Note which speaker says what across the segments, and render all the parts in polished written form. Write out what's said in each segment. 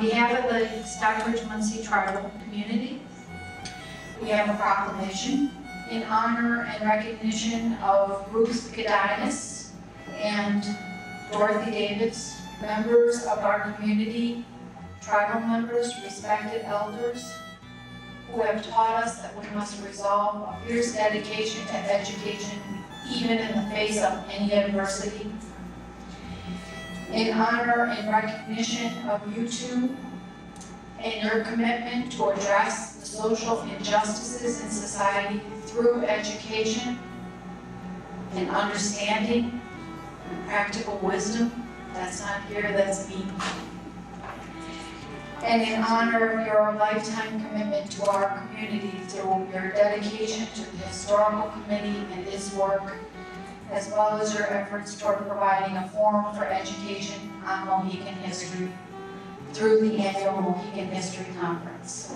Speaker 1: behalf of the Stockbridge-Muncie tribal community, we have a proclamation in honor and recognition of Ruth Godinas and Dorothy Davis, members of our community, tribal members, respected elders, who have taught us that we must resolve a fierce dedication to education, even in the face of any adversity. In honor and recognition of you two and your commitment to address the social injustices in society through education and understanding and practical wisdom. That's not here, that's me. And in honor of your lifetime commitment to our community through your dedication to the Historical Committee and its work, as well as your efforts toward providing a forum for education on Mohican history through the annual Mohican History Conference.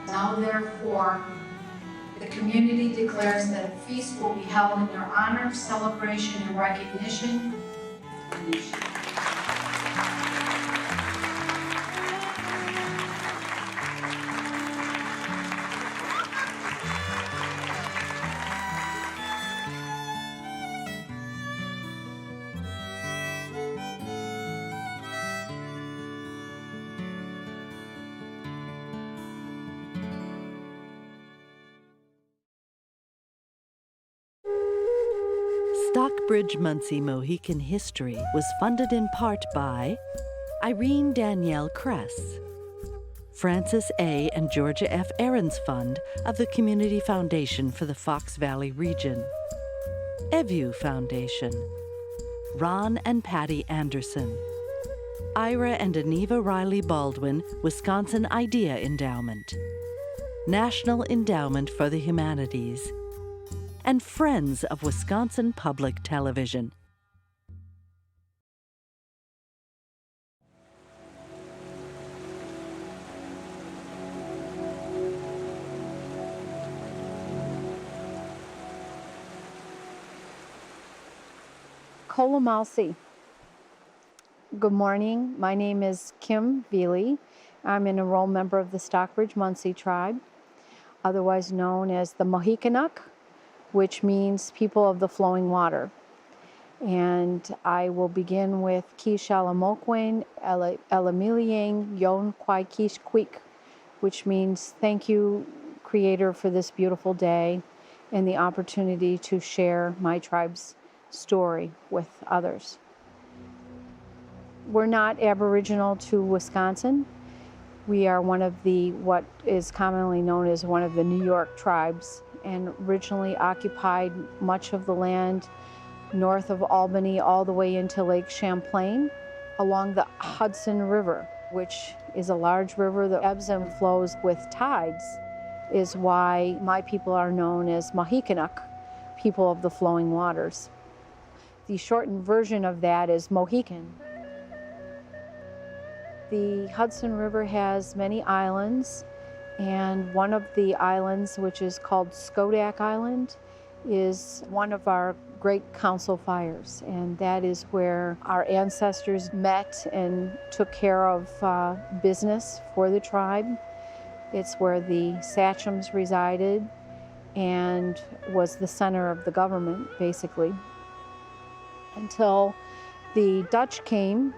Speaker 1: Now therefore, the community declares that a feast will be held in your honor, celebration, and recognition.
Speaker 2: Stockbridge-Muncie Mohican History was funded in part by Irene Danielle Kress, Francis A. and Georgia F. Ahrens Fund of the Community Foundation for the Fox Valley region, Evu Foundation, Ron and Patty Anderson, Ira and Aniva Riley Baldwin Wisconsin Idea Endowment, National Endowment for the Humanities, and Friends of Wisconsin Public Television.
Speaker 3: Kolomalsi. Good morning. My name is Kim Veely. I'm an enrolled member of the Stockbridge-Muncie tribe, otherwise known as the Mohicanuk, which means people of the flowing water. And I will begin with Kishalamokwen Elamiliang Yon Kwai Kish Kwik, which means thank you, Creator, for this beautiful day and the opportunity to share my tribe's story with others. We're not Aboriginal to Wisconsin. We are one of what is commonly known as one of the New York tribes, and originally occupied much of the land north of Albany all the way into Lake Champlain along the Hudson River, which is a large river that ebbs and flows with tides, is why my people are known as Mohicanuk, people of the flowing waters. The shortened version of that is Mohican. The Hudson River has many islands, and one of the islands, which is called Skodak Island, is one of our great council fires, and that is where our ancestors met and took care of business for the tribe. It's where the sachems resided and was the center of the government, basically, until the Dutch came,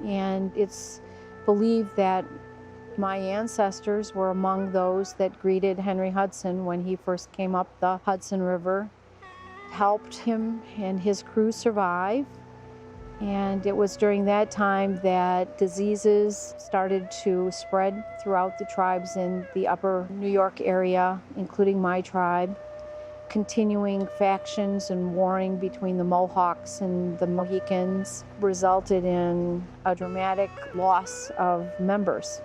Speaker 3: and it's believed that my ancestors were among those that greeted Henry Hudson when he first came up the Hudson River, helped him and his crew survive. And it was during that time that diseases started to spread throughout the tribes in the upper New York area, including my tribe. Continuing factions and warring between the Mohawks and the Mohicans resulted in a dramatic loss of members.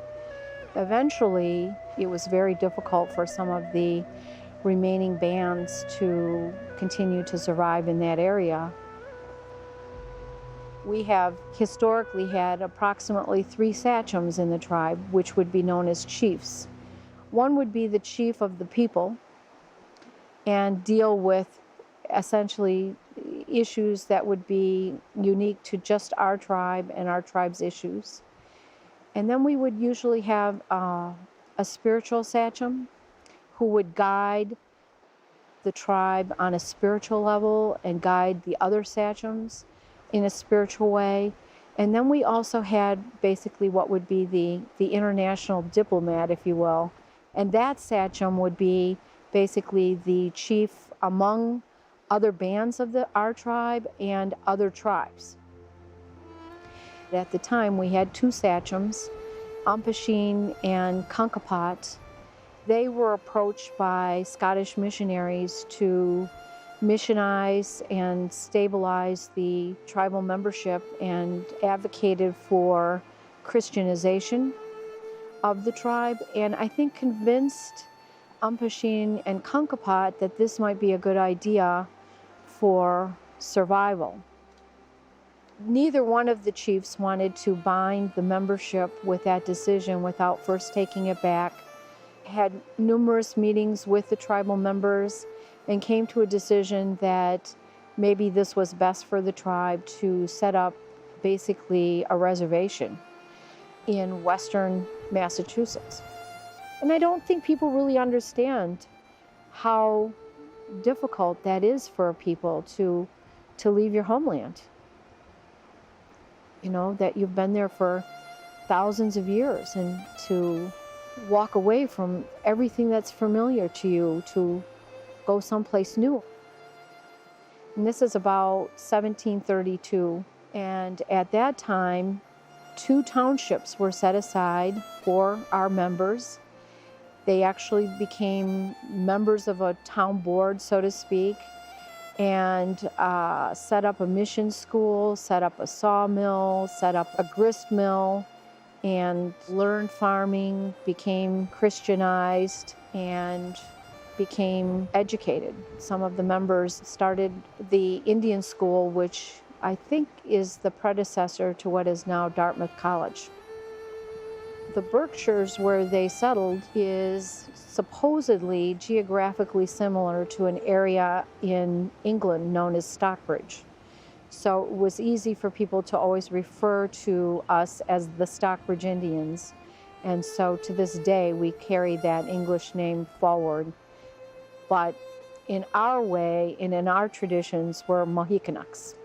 Speaker 3: Eventually, it was very difficult for some of the remaining bands to continue to survive in that area. We have historically had approximately 3 sachems in the tribe, which would be known as chiefs. One would be the chief of the people and deal with essentially issues that would be unique to just our tribe and our tribe's issues. And then we would usually have a spiritual sachem who would guide the tribe on a spiritual level and guide the other sachems in a spiritual way. And then we also had basically what would be the international diplomat, if you will. And that sachem would be basically the chief among other bands of our tribe and other tribes. At the time, we had two sachems, Umpasheen and Kankapot. They were approached by Scottish missionaries to missionize and stabilize the tribal membership and advocated for Christianization of the tribe, and I think convinced Umpasheen and Kankapot that this might be a good idea for survival. Neither one of the chiefs wanted to bind the membership with that decision without first taking it back, had numerous meetings with the tribal members, and came to a decision that maybe this was best for the tribe to set up basically a reservation in western Massachusetts. And I don't think people really understand how difficult that is for people to leave your homeland. You know, that you've been there for thousands of years, and to walk away from everything that's familiar to you to go someplace new. And this is about 1732. And at that time, 2 townships were set aside for our members. They actually became members of a town board, so to speak, and set up a mission school, set up a sawmill, set up a grist mill, and learned farming, became Christianized, and became educated. Some of the members started the Indian school, which I think is the predecessor to what is now Dartmouth College. The Berkshires, where they settled, is supposedly geographically similar to an area in England known as Stockbridge. So it was easy for people to always refer to us as the Stockbridge Indians. And so to this day, we carry that English name forward. But in our way and in our traditions, we're Mohicanux.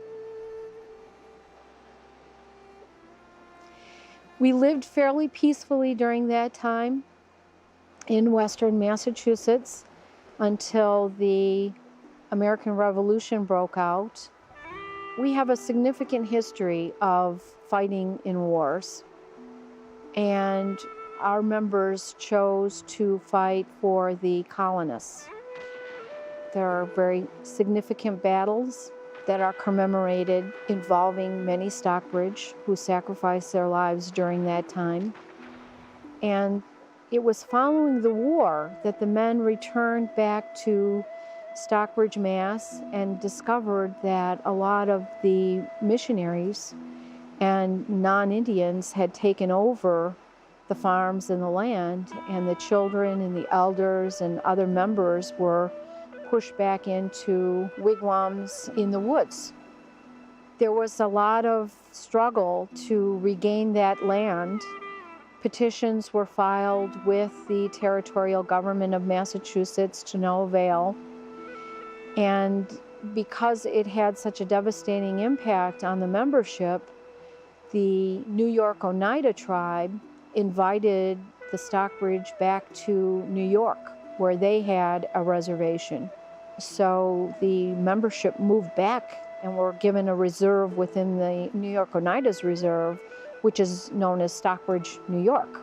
Speaker 3: We lived fairly peacefully during that time in western Massachusetts until the American Revolution broke out. We have a significant history of fighting in wars, and our members chose to fight for the colonists. There are very significant battles that are commemorated involving many Stockbridge who sacrificed their lives during that time. And it was following the war that the men returned back to Stockbridge, Mass, and discovered that a lot of the missionaries and non-Indians had taken over the farms and the land, and the children and the elders and other members were pushed back into wigwams in the woods. There was a lot of struggle to regain that land. Petitions were filed with the territorial government of Massachusetts to no avail. And because it had such a devastating impact on the membership, the New York Oneida tribe invited the Stockbridge back to New York, where they had a reservation. So the membership moved back and were given a reserve within the New York Oneida's reserve, which is known as Stockbridge, New York.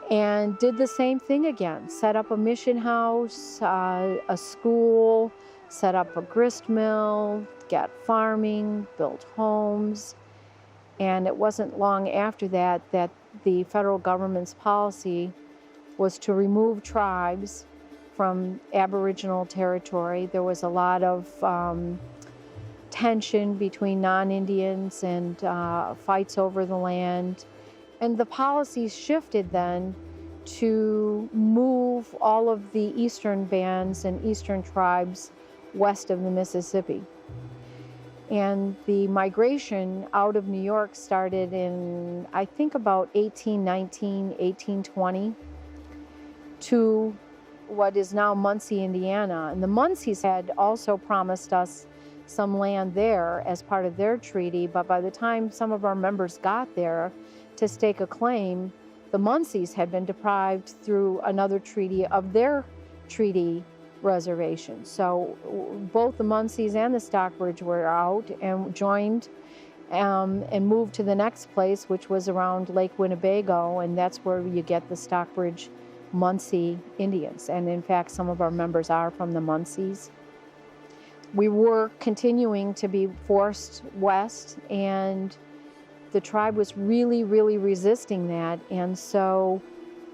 Speaker 3: And did the same thing again, set up a mission house, a school, set up a grist mill, got farming, built homes. And it wasn't long after that that the federal government's policy was to remove tribes from Aboriginal territory. There was a lot of tension between non-Indians and fights over the land. And the policies shifted then to move all of the eastern bands and eastern tribes west of the Mississippi. And the migration out of New York started in, I think, about 1819, 1820 to what is now Muncie, Indiana. And the Muncies had also promised us some land there as part of their treaty, but by the time some of our members got there to stake a claim, the Muncies had been deprived through another treaty of their treaty reservation. So both the Muncies and the Stockbridge were out and joined and moved to the next place, which was around Lake Winnebago, and that's where you get the Stockbridge Muncie Indians. And in fact, some of our members are from the Muncies. We were continuing to be forced west, and the tribe was really, really resisting that. And so,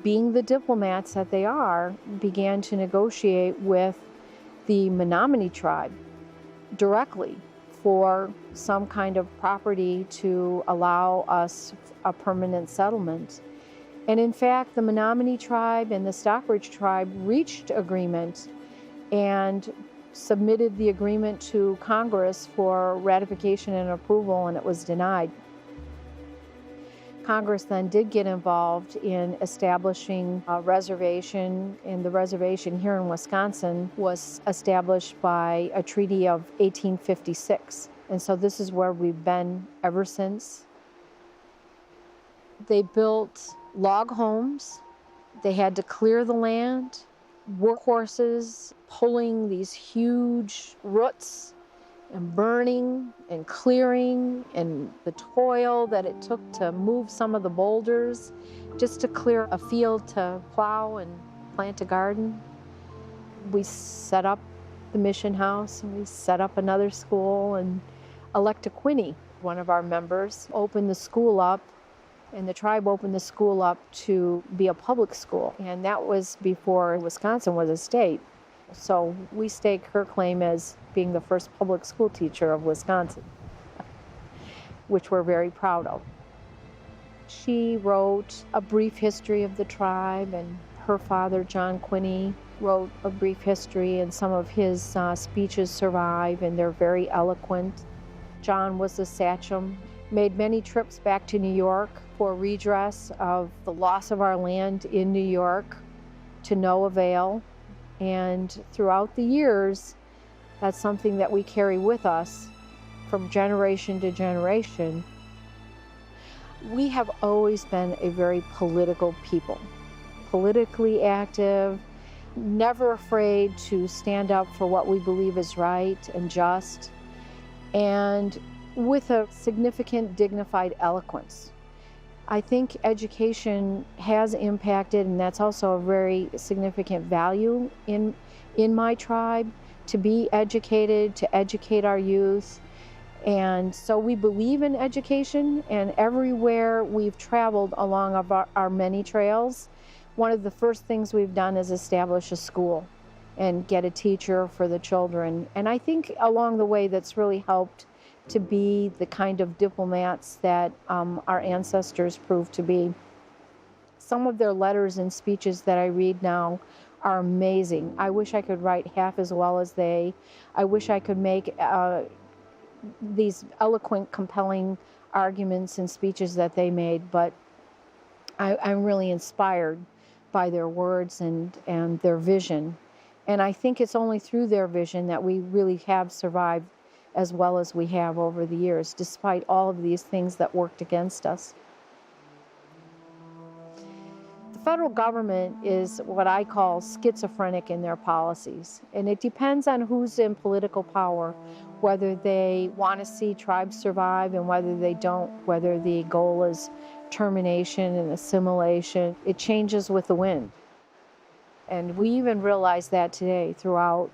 Speaker 3: being the diplomats that they are, began to negotiate with the Menominee tribe directly for some kind of property to allow us a permanent settlement. And in fact, the Menominee tribe and the Stockbridge tribe reached agreement and submitted the agreement to Congress for ratification and approval, and it was denied. Congress then did get involved in establishing a reservation, and the reservation here in Wisconsin was established by a treaty of 1856. And so this is where we've been ever since. They built log homes. They had to clear the land, workhorses pulling these huge roots and burning and clearing, and the toil that it took to move some of the boulders just to clear a field to plow and plant a garden. We set up the mission house, and we set up another school, and Electa Quinney, one of our members, opened the school up, and the tribe opened the school up to be a public school. And that was before Wisconsin was a state. So we stake her claim as being the first public school teacher of Wisconsin, which we're very proud of. She wrote a brief history of the tribe, and her father, John Quinney, wrote a brief history, and some of his speeches survive, and they're very eloquent. John was a sachem, made many trips back to New York for redress of the loss of our land in New York, to no avail. And throughout the years, that's something that we carry with us from generation to generation. We have always been a very political people, politically active, never afraid to stand up for what we believe is right and just, and with a significant, dignified eloquence. I think education has impacted, and that's also a very significant value in my tribe, to be educated, to educate our youth. And so we believe in education, and everywhere we've traveled along our many trails, one of the first things we've done is establish a school and get a teacher for the children. And I think along the way that's really helped to be the kind of diplomats that our ancestors proved to be. Some of their letters and speeches that I read now are amazing. I wish I could write half as well as they. I wish I could make these eloquent, compelling arguments and speeches that they made, but I'm really inspired by their words and their vision. And I think it's only through their vision that we really have survived as well as we have over the years, despite all of these things that worked against us. The federal government is what I call schizophrenic in their policies, and it depends on who's in political power, whether they want to see tribes survive and whether they don't, whether the goal is termination and assimilation. It changes with the wind. And we even realize that today throughout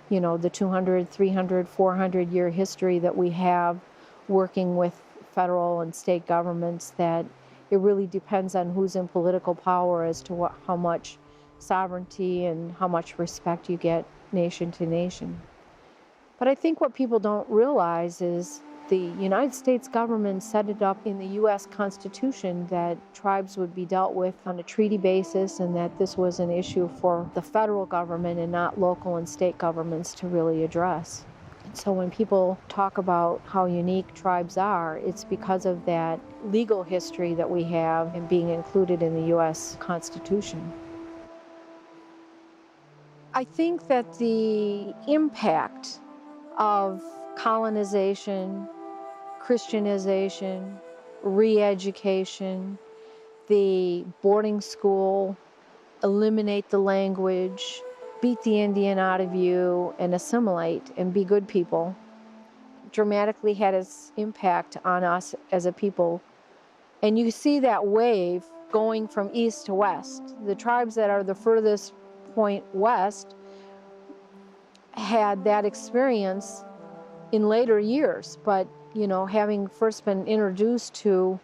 Speaker 3: the 200, 300, 400-year history that we have working with federal and state governments, that it really depends on who's in political power as to how much sovereignty and how much respect you get nation to nation. But I think what people don't realize is the United States government set it up in the U.S. Constitution that tribes would be dealt with on a treaty basis, and that this was an issue for the federal government and not local and state governments to really address. So when people talk about how unique tribes are, it's because of that legal history that we have in being included in the U.S. Constitution. I think that the impact of colonization, Christianization, re-education, the boarding school, eliminate the language, beat the Indian out of you and assimilate and be good people, dramatically had its impact on us as a people. And you see that wave going from east to west. The tribes that are the furthest point west had that experience in later years, but having first been introduced to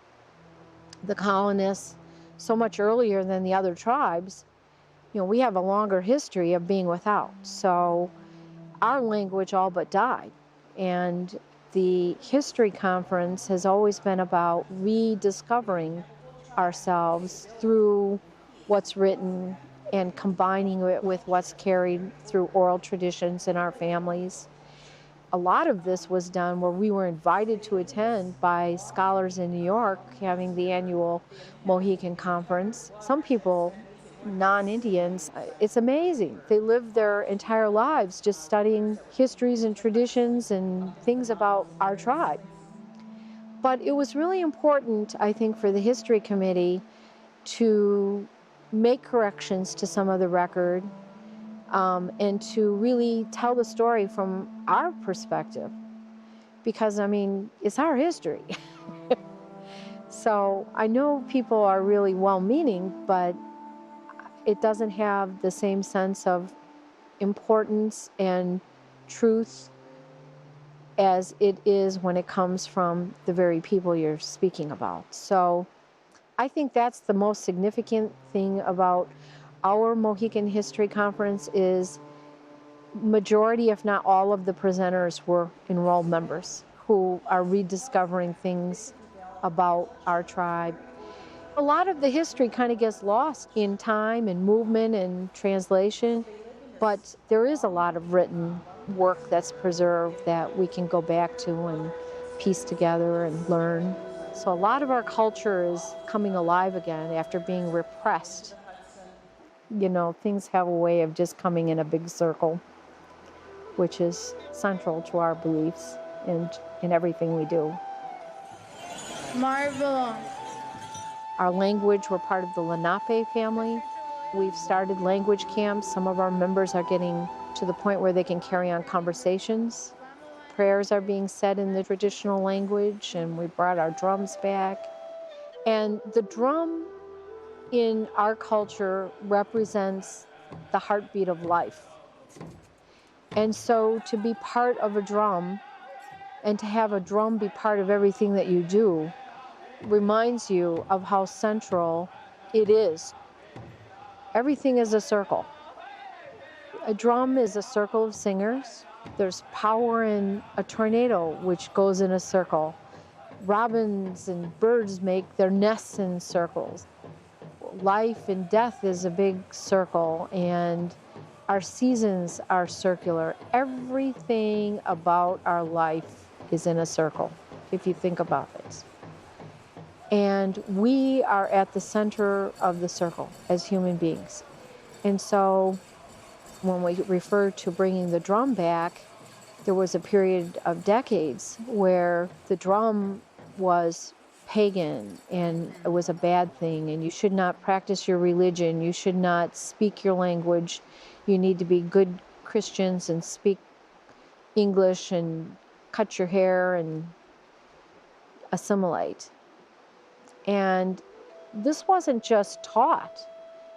Speaker 3: the colonists so much earlier than the other tribes, we have a longer history of being without. So our language all but died. And the history conference has always been about rediscovering ourselves through what's written and combining it with what's carried through oral traditions in our families. A lot of this was done where we were invited to attend by scholars in New York having the annual Mohican Conference. Some people, non-Indians, it's amazing. They live their entire lives just studying histories and traditions and things about our tribe. But it was really important, I think, for the History Committee to make corrections to some of the record and to really tell the story from our perspective. Because, it's our history. So I know people are really well-meaning, but it doesn't have the same sense of importance and truth as it is when it comes from the very people you're speaking about. So I think that's the most significant thing about our Mohican History Conference is majority, if not all of the presenters were enrolled members who are rediscovering things about our tribe. A lot of the history kind of gets lost in time and movement and translation, but there is a lot of written work that's preserved that we can go back to and piece together and learn. So a lot of our culture is coming alive again after being repressed. Things have a way of just coming in a big circle, which is central to our beliefs and in everything we do.
Speaker 4: Marvel.
Speaker 3: Our language, we're part of the Lenape family. We've started language camps. Some of our members are getting to the point where they can carry on conversations. Prayers are being said in the traditional language, and we brought our drums back. And the drum in our culture represents the heartbeat of life. And so to be part of a drum and to have a drum be part of everything that you do reminds you of how central it is. Everything is a circle. A drum is a circle of singers. There's power in a tornado, which goes in a circle. Robins and birds make their nests in circles. Life and death is a big circle, and our seasons are circular. Everything about our life is in a circle, if you think about it. And we are at the center of the circle as human beings. And so when we refer to bringing the drum back, there was a period of decades where the drum was pagan and it was a bad thing, and you should not practice your religion, you should not speak your language, you need to be good Christians and speak English and cut your hair and assimilate. And this wasn't just taught.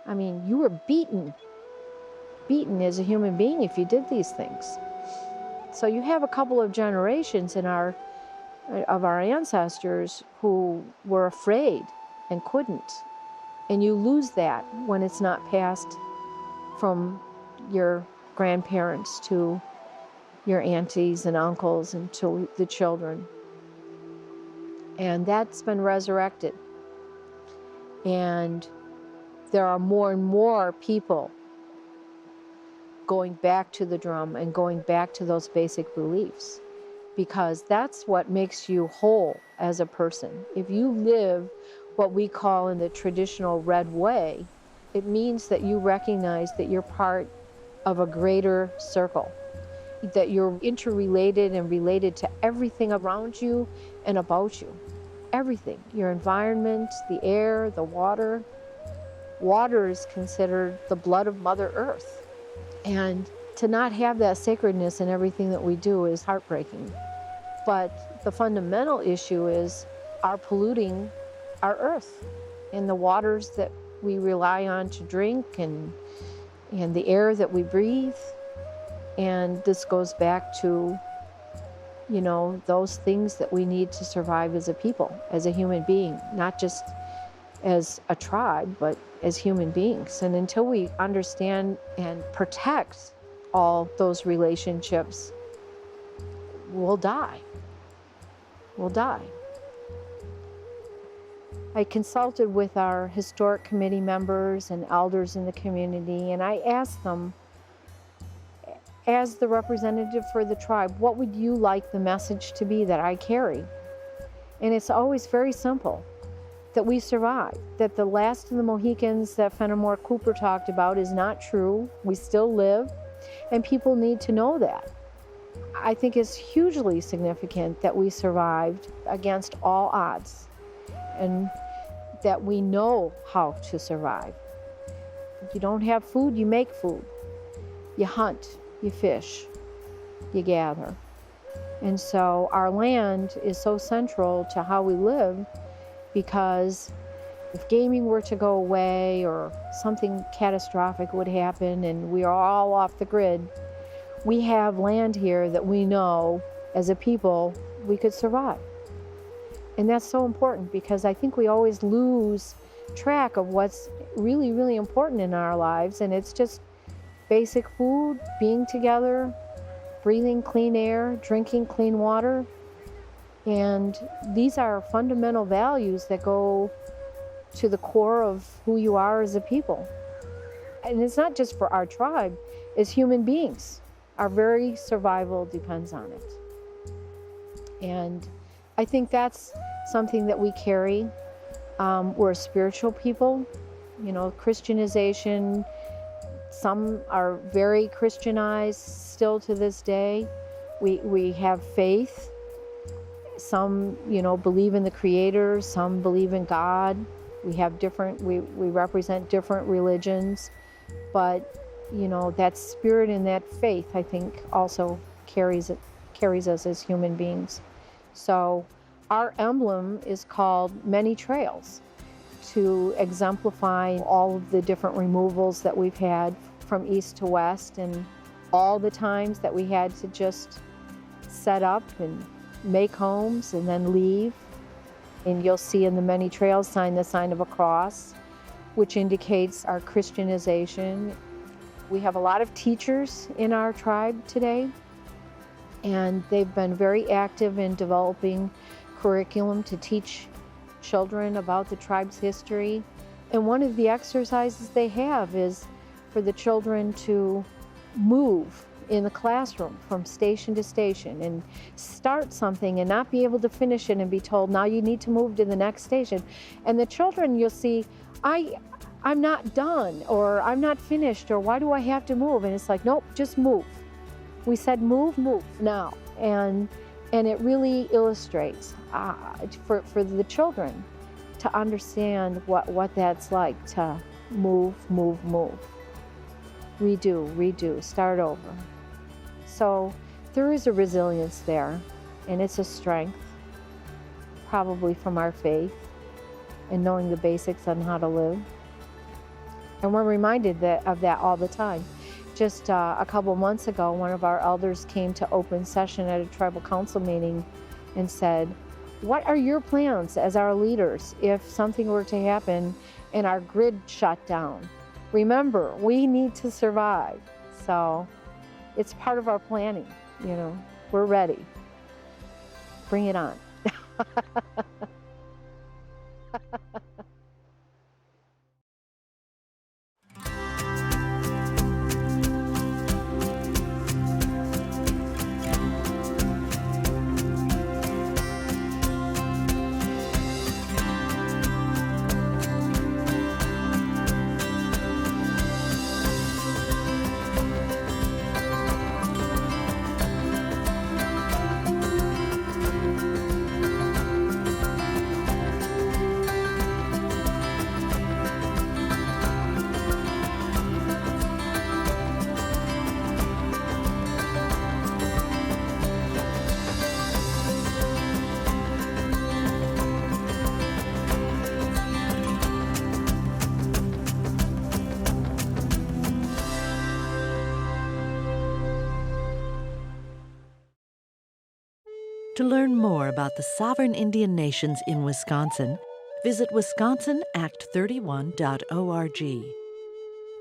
Speaker 3: You were beaten as a human being if you did these things. So you have a couple of generations of our ancestors who were afraid and couldn't. And you lose that when it's not passed from your grandparents to your aunties and uncles and to the children. And that's been resurrected. And there are more and more people going back to the drum and going back to those basic beliefs, because that's what makes you whole as a person. If you live what we call in the traditional red way, it means that you recognize that you're part of a greater circle, that you're interrelated and related to everything around you and about you. Everything, your environment, the air, the water. Water is considered the blood of Mother Earth. And to not have that sacredness in everything that we do is heartbreaking. But the fundamental issue is our polluting our earth and the waters that we rely on to drink and the air that we breathe. And this goes back to, you know, those things that we need to survive as a people, as a human being, not just as a tribe, but as human beings. And until we understand and protect all those relationships, we'll die. We'll die. I consulted with our historic committee members and elders in the community, and I asked them, as the representative for the tribe, what would you like the message to be that I carry? And it's always very simple, that we survive, that the last of the Mohicans that Fenimore Cooper talked about is not true. We still live, and people need to know that. I think it's hugely significant that we survived against all odds, and that we know how to survive. If you don't have food, you make food. You hunt, you fish, you gather. And so our land is so central to how we live, because if gaming were to go away or something catastrophic would happen and we are all off the grid, we have land here that we know as a people we could survive. And that's so important, because I think we always lose track of what's really, really important in our lives, and it's just basic food, being together, breathing clean air, drinking clean water. And these are fundamental values that go to the core of who you are as a people. And it's not just for our tribe, as human beings. Our very survival depends on it. And I think that's something that we carry. We're a spiritual people. You know, Christianization, some are very Christianized still to this day. We have faith. Some, you know, believe in the Creator, some believe in God. We have different, we represent different religions, but, you know, that spirit and that faith, I think, also carries us as human beings. So our emblem is called Many Trails, to exemplify all of the different removals that we've had from east to west, and all the times that we had to just set up and make homes and then leave. And you'll see in the Many Trails sign the sign of a cross, which indicates our Christianization. We have a lot of teachers in our tribe today, and they've been very active in developing curriculum to teach children about the tribe's history. And one of the exercises they have is for the children to move in the classroom from station to station and start something and not be able to finish it and be told, now you need to move to the next station. And the children, you'll see, I'm not done, or I'm not finished, or why do I have to move? And it's like, nope, just move. We said move now. And it really illustrates for the children to understand what that's like, to move. Redo, start over. So there is a resilience there, and it's a strength, probably from our faith and knowing the basics on how to live. And we're reminded of that all the time. Just a couple months ago, one of our elders came to open session at a tribal council meeting and said, what are your plans as our leaders if something were to happen and our grid shut down? Remember, we need to survive. So it's part of our planning, you know. We're ready. Bring it on.
Speaker 2: To learn more about the sovereign Indian nations in Wisconsin, visit wisconsinAct31.org.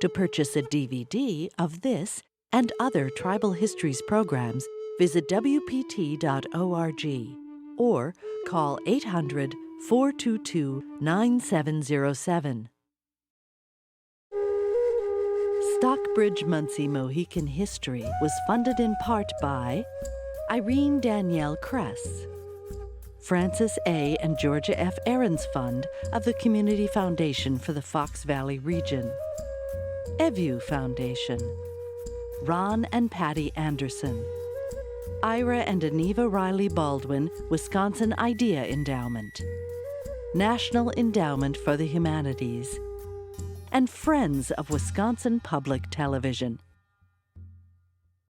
Speaker 2: To purchase a DVD of this and other Tribal Histories programs, visit WPT.org or call 800-422-9707. Stockbridge Munsee Mohican History was funded in part by Irene Danielle Kress, Francis A. and Georgia F. Ahrens Fund of the Community Foundation for the Fox Valley Region, Evu Foundation, Ron and Patty Anderson, Ira and Aniva Riley Baldwin Wisconsin Idea Endowment, National Endowment for the Humanities, and Friends of Wisconsin Public Television.